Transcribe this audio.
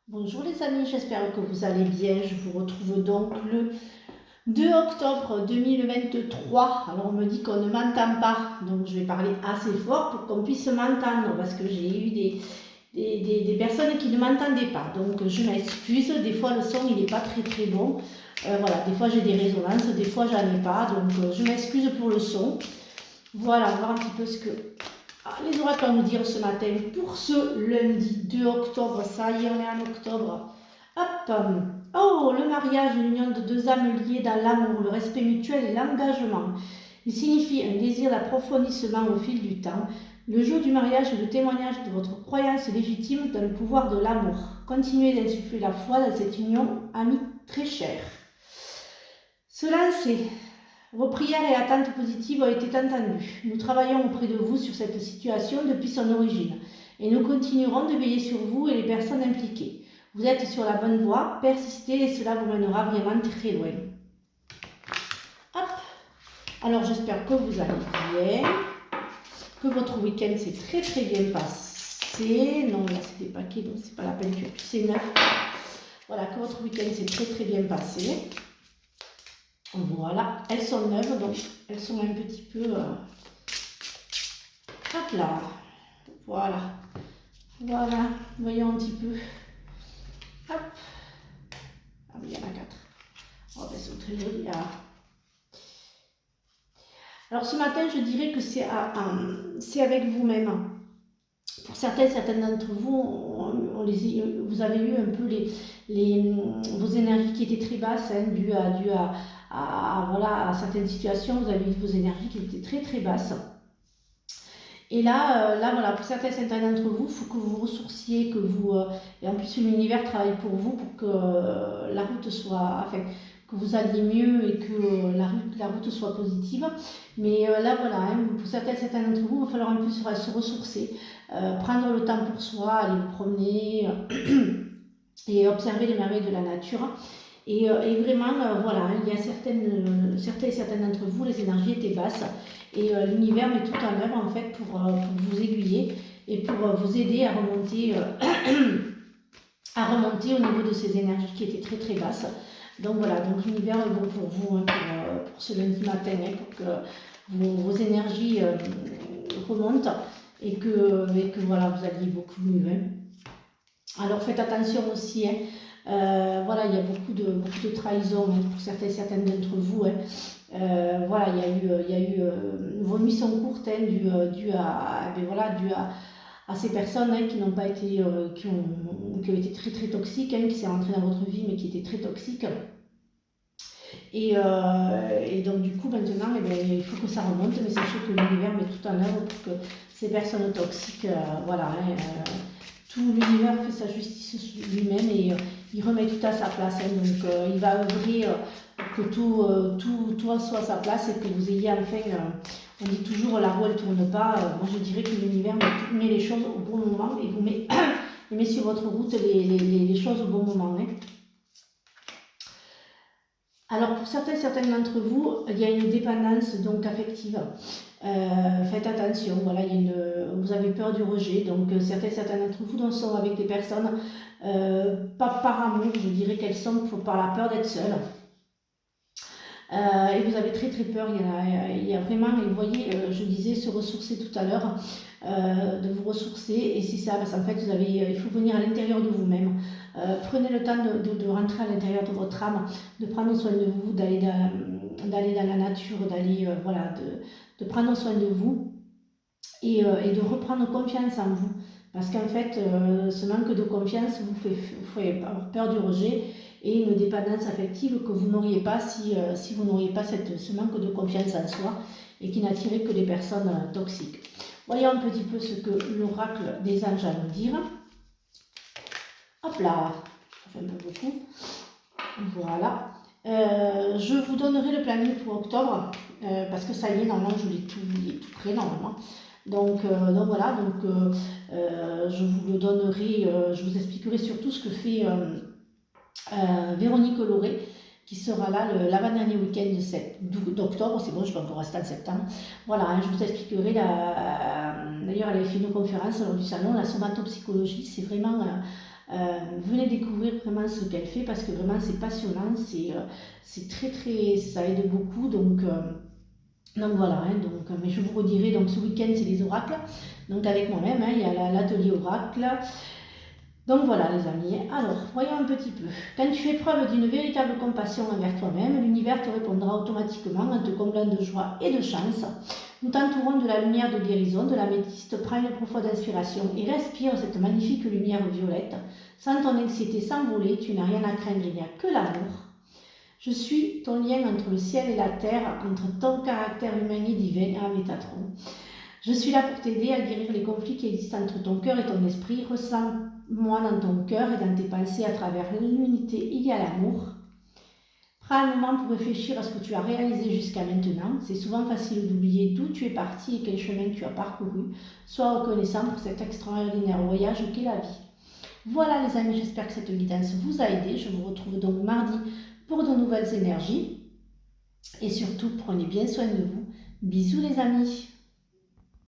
Bonjour les amis, j'espère que vous allez bien. Je vous retrouve donc le 2 octobre 2023. Alors on me dit qu'on ne m'entend pas, donc je vais parler assez fort pour qu'on puisse m'entendre parce que j'ai eu des personnes qui ne m'entendaient pas. Donc je m'excuse, des fois le son il n'est pas très bon. Voilà, des fois j'ai des résonances, des fois j'en ai pas, donc je m'excuse pour le son. Voilà, on va voir un petit peu ce que les oracles vont nous dire ce matin pour ce lundi 2 octobre. Ça y est, on est en octobre. Hop. Oh, le mariage, l'union de deux âmes liées dans l'amour, le respect mutuel et l'engagement. Il signifie un désir d'approfondissement au fil du temps. Le jour du mariage est le témoignage de votre croyance légitime dans le pouvoir de l'amour. Continuez d'insuffler la foi dans cette union, amis très chers. Se lancer. Vos prières et attentes positives ont été entendues. Nous travaillons auprès de vous sur cette situation depuis son origine et nous continuerons de veiller sur vous et les personnes impliquées. Vous êtes sur la bonne voie, persistez et cela vous mènera vraiment très loin. Hop. Alors j'espère que vous allez bien, que votre week-end s'est très bien passé. Non, là c'est des paquets, donc c'est pas la peine que c'est neuf. Voilà, que votre week-end s'est très bien passé. Voilà, elles sont neuves, donc elles sont un petit peu... Hop là, voilà, voilà, voyons un petit peu. Hop, ah oui, il y en a 4. Oh, ben, c'est très joli. Alors ce matin, je dirais que c'est avec vous-même. Pour certaines d'entre vous, vous avez eu un peu vos énergies qui étaient très basses, hein, dues voilà, à certaines situations. Vous avez eu vos énergies qui étaient très basses. Et là, voilà, pour certains d'entre vous, il faut que vous ressourciez, et en plus l'univers travaille pour vous pour que la route soit, enfin, que vous alliez mieux et que la route soit positive. Mais là, voilà, hein, pour certains d'entre vous, il va falloir un peu se ressourcer, prendre le temps pour soi, aller vous promener et observer les merveilles de la nature. Et vraiment, voilà, il y a certains d'entre vous, les énergies étaient basses. Et l'univers met tout en œuvre en fait pour vous aiguiller et pour vous aider à remonter, au niveau de ces énergies qui étaient très basses. Donc voilà, donc l'univers est bon pour vous, hein, pour ce lundi matin, hein, pour que vos énergies remontent et que voilà, vous alliez beaucoup mieux. Hein. Alors faites attention aussi, hein. Voilà, il y a beaucoup de trahison, hein, pour certaines d'entre vous. Hein. Voilà, il y a eu vos nuits sont courtes, hein, dû à ces personnes, hein, qui n'ont pas été, qui ont été très toxiques, hein, qui s'est rentré dans votre vie mais qui étaient très toxiques. Et donc du coup maintenant, il faut que ça remonte, mais sachez que l'univers met tout en œuvre pour que ces personnes toxiques, voilà, hein, tout l'univers fait sa justice lui-même et il remet tout à sa place. Hein, donc il va œuvrer pour que tout soit à sa place et que vous ayez enfin, on dit toujours la roue elle tourne pas. Moi je dirais que l'univers met les choses au bon moment et vous met, il met sur votre route les choses au bon moment. Hein. Alors pour certains d'entre vous, il y a une dépendance donc affective. Faites attention, voilà, vous avez peur du rejet, donc certains d'entre vous sont avec des personnes, pas par amour, je dirais qu'elles sont par la peur d'être seules. Et vous avez très peur, il y a vraiment, et vous voyez, je disais se ressourcer tout à l'heure, de vous ressourcer, et c'est ça, parce qu'en fait il faut venir à l'intérieur de vous-même. Prenez le temps de rentrer à l'intérieur de votre âme, de prendre soin de vous, d'aller dans la nature, d'aller, voilà, de prendre soin de vous, et de reprendre confiance en vous. Parce qu'en fait, ce manque de confiance vous fait avoir peur du rejet et une dépendance affective que vous n'auriez pas si vous n'auriez pas ce manque de confiance en soi et qui n'attirait que des personnes toxiques. Voyons un petit peu ce que l'oracle des anges a à nous dire. Hop là, ça fait un peu beaucoup. Voilà. Je vous donnerai le planning pour octobre, parce que ça y est, normalement, il est tout prêt, normalement. Donc voilà, je vous le donnerai, je vous expliquerai surtout ce que fait Véronique Lauré, qui sera là l'avant-dernier week-end d'octobre. C'est bon, je peux encore rester en septembre. Voilà, hein, je vous expliquerai. D'ailleurs, elle avait fait une conférence lors du salon, la somatopsychologie, c'est vraiment venez découvrir vraiment ce qu'elle fait parce que vraiment c'est passionnant, c'est très, ça aide beaucoup. Donc voilà, hein, mais je vous redirai, donc ce week-end c'est les oracles, donc avec moi-même, hein, il y a l'atelier oracle. Donc voilà les amis, alors voyons un petit peu. Quand tu fais preuve d'une véritable compassion envers toi-même, l'univers te répondra automatiquement en te comblant de joie et de chance. Nous t'entourons de la lumière de guérison, de l'améthyste, prends une profonde inspiration et respire cette magnifique lumière violette. Sans ton anxiété s'envoler, tu n'as rien à craindre, il n'y a que l'amour. Je suis ton lien entre le ciel et la terre, entre ton caractère humain et divin, à Métatron. Je suis là pour t'aider à guérir les conflits qui existent entre ton cœur et ton esprit. Ressens-moi dans ton cœur et dans tes pensées à travers l'unité égale amour. Prends un moment pour réfléchir à ce que tu as réalisé jusqu'à maintenant. C'est souvent facile d'oublier d'où tu es parti et quel chemin tu as parcouru. Sois reconnaissant pour cet extraordinaire voyage qu'est la vie. Voilà les amis, j'espère que cette guidance vous a aidé. Je vous retrouve donc mardi pour de nouvelles énergies. Et surtout, prenez bien soin de vous. Bisous les amis.